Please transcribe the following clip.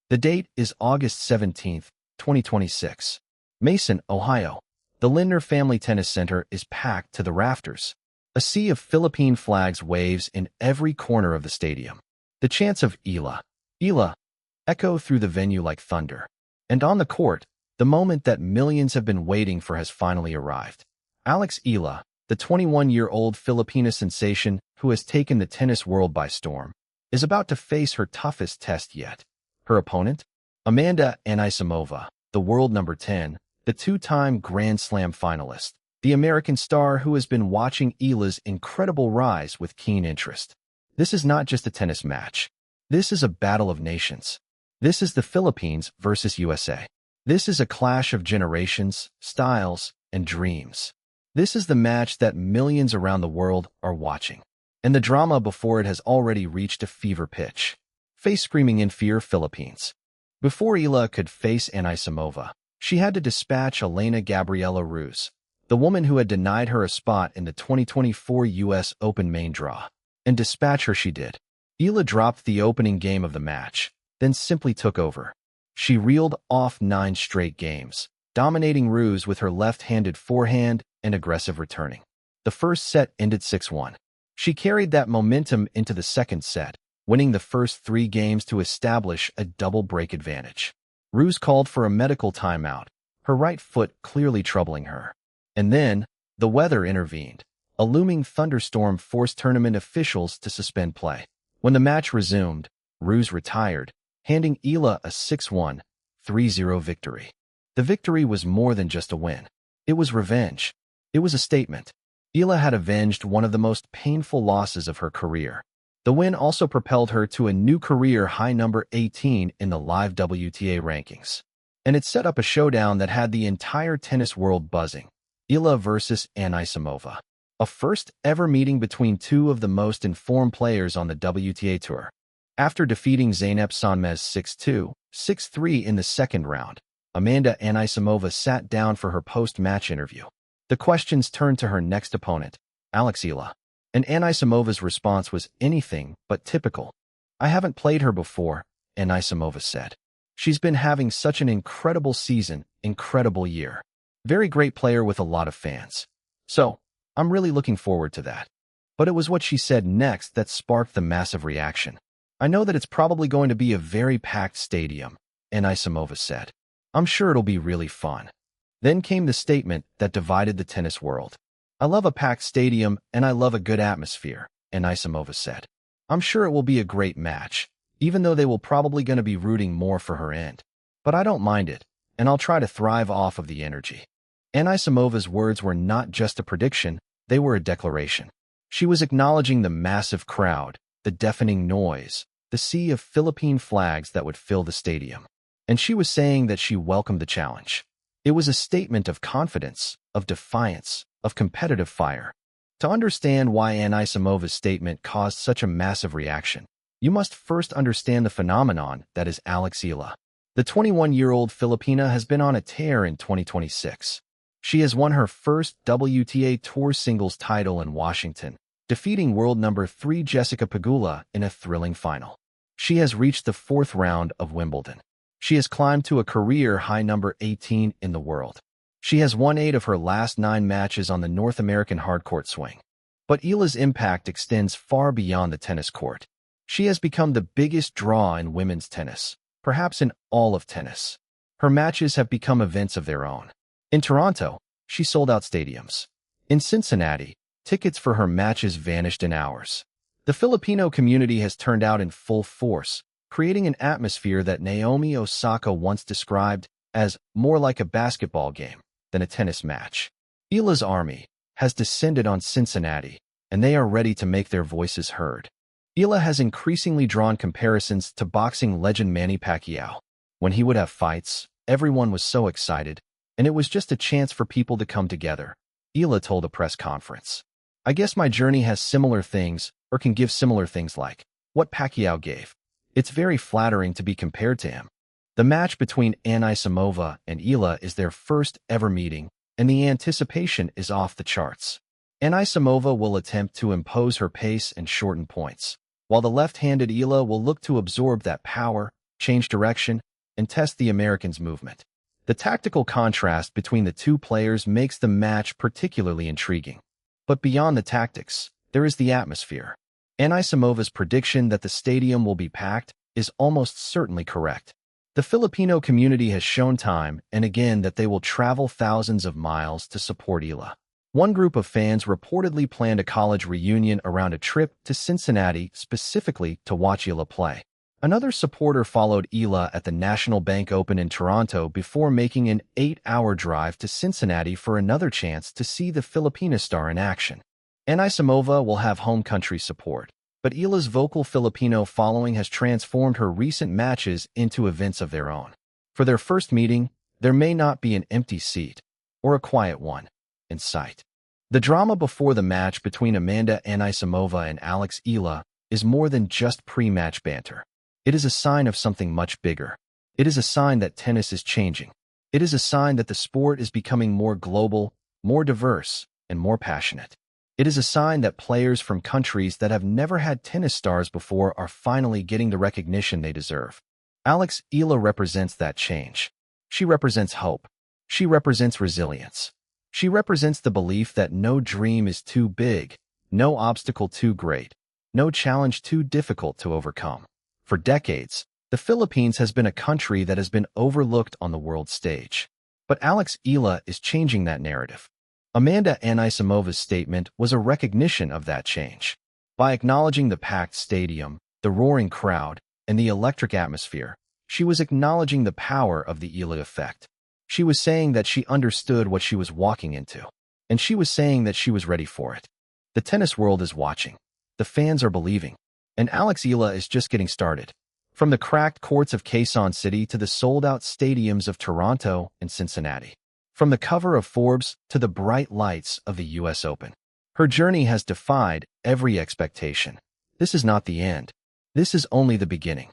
The date is August 17th, 2026. Mason, Ohio. The Lindner Family Tennis Center is packed to the rafters. A sea of Philippine flags waves in every corner of the stadium. The chants of Eala, Eala, echo through the venue like thunder. And on the court, the moment that millions have been waiting for has finally arrived. Alex Eala, the 21-year-old Filipina sensation who has taken the tennis world by storm, is about to face her toughest test yet. Her opponent? Amanda Anisimova, the world number 10, the two-time Grand Slam finalist, the American star who has been watching Eala's incredible rise with keen interest. This is not just a tennis match. This is a battle of nations. This is the Philippines versus USA. This is a clash of generations, styles, and dreams. This is the match that millions around the world are watching. And the drama before it has already reached a fever pitch. Face screaming in fear, Philippines. Before Eala could face Anisimova, she had to dispatch Elena-Gabriela Ruse, the woman who had denied her a spot in the 2024 U.S. Open main draw. And dispatch her she did. Eala dropped the opening game of the match, then simply took over. She reeled off 9 straight games, dominating Ruse with her left-handed forehand and aggressive returning. The first set ended 6-1. She carried that momentum into the second set, winning the first 3 games to establish a double-break advantage. Ruse called for a medical timeout, her right foot clearly troubling her. And then, the weather intervened. A looming thunderstorm forced tournament officials to suspend play. When the match resumed, Ruse retired, handing Eala a 6-1, 3-0 victory. The victory was more than just a win. It was revenge. It was a statement. Eala had avenged one of the most painful losses of her career. The win also propelled her to a new career high number 18 in the live WTA rankings. And it set up a showdown that had the entire tennis world buzzing. Eala versus Anisimova. A first-ever meeting between two of the most informed players on the WTA Tour. After defeating Zeynep Sonmez 6-2, 6-3 in the second round, Amanda Anisimova sat down for her post-match interview. The questions turned to her next opponent, Alex Eala. And Anisimova's response was anything but typical. "I haven't played her before," Anisimova said. "She's been having such an incredible season, incredible year. Very great player with a lot of fans. So, I'm really looking forward to that." But it was what she said next that sparked the massive reaction. "I know that it's probably going to be a very packed stadium," Anisimova said. "I'm sure it'll be really fun." Then came the statement that divided the tennis world. "I love a packed stadium and I love a good atmosphere," Anisimova said. "I'm sure it will be a great match, even though they will probably going to be rooting more for her end. But I don't mind it, and I'll try to thrive off of the energy." Anisimova's words were not just a prediction, they were a declaration. She was acknowledging the massive crowd, the deafening noise, the sea of Philippine flags that would fill the stadium. And she was saying that she welcomed the challenge. It was a statement of confidence, of defiance, of competitive fire. To understand why Anisimova's statement caused such a massive reaction, you must first understand the phenomenon that is Alex Eala. The 21-year-old Filipina has been on a tear in 2026. She has won her first WTA Tour singles title in Washington, defeating world number 3 Jessica Pegula in a thrilling final. She has reached the 4th round of Wimbledon. She has climbed to a career high number 18 in the world. She has won 8 of her last 9 matches on the North American hardcourt swing. But Eala's impact extends far beyond the tennis court. She has become the biggest draw in women's tennis, perhaps in all of tennis. Her matches have become events of their own. In Toronto, she sold out stadiums. In Cincinnati, tickets for her matches vanished in hours. The Filipino community has turned out in full force, creating an atmosphere that Naomi Osaka once described as more like a basketball game than a tennis match. Eala's army has descended on Cincinnati, and they are ready to make their voices heard. Eala has increasingly drawn comparisons to boxing legend Manny Pacquiao. When he would have fights, everyone was so excited, and it was just a chance for people to come together, Eala told a press conference. "I guess my journey has similar things, or can give similar things like what Pacquiao gave. It's very flattering to be compared to him." The match between Anisimova and Eala is their first ever meeting, and the anticipation is off the charts. Anisimova will attempt to impose her pace and shorten points, while the left-handed Eala will look to absorb that power, change direction, and test the Americans' movement. The tactical contrast between the two players makes the match particularly intriguing. But beyond the tactics, there is the atmosphere. Anisimova's prediction that the stadium will be packed is almost certainly correct. The Filipino community has shown time and again that they will travel thousands of miles to support Eala. One group of fans reportedly planned a college reunion around a trip to Cincinnati specifically to watch Eala play. Another supporter followed Eala at the National Bank Open in Toronto before making an 8-hour drive to Cincinnati for another chance to see the Filipina star in action. Anisimova will have home country support, but Eala's vocal Filipino following has transformed her recent matches into events of their own. For their first meeting, there may not be an empty seat, or a quiet one, in sight. The drama before the match between Amanda Anisimova and Alex Eala is more than just pre-match banter. It is a sign of something much bigger. It is a sign that tennis is changing. It is a sign that the sport is becoming more global, more diverse, and more passionate. It is a sign that players from countries that have never had tennis stars before are finally getting the recognition they deserve. Alex Eala represents that change. She represents hope. She represents resilience. She represents the belief that no dream is too big, no obstacle too great, no challenge too difficult to overcome. For decades, the Philippines has been a country that has been overlooked on the world stage. But Alex Eala is changing that narrative. Amanda Anisimova's statement was a recognition of that change. By acknowledging the packed stadium, the roaring crowd, and the electric atmosphere, she was acknowledging the power of the Eala effect. She was saying that she understood what she was walking into, and she was saying that she was ready for it. The tennis world is watching. The fans are believing. And Alex Eala is just getting started. From the cracked courts of Quezon City to the sold-out stadiums of Toronto and Cincinnati. From the cover of Forbes to the bright lights of the US Open. Her journey has defied every expectation. This is not the end. This is only the beginning.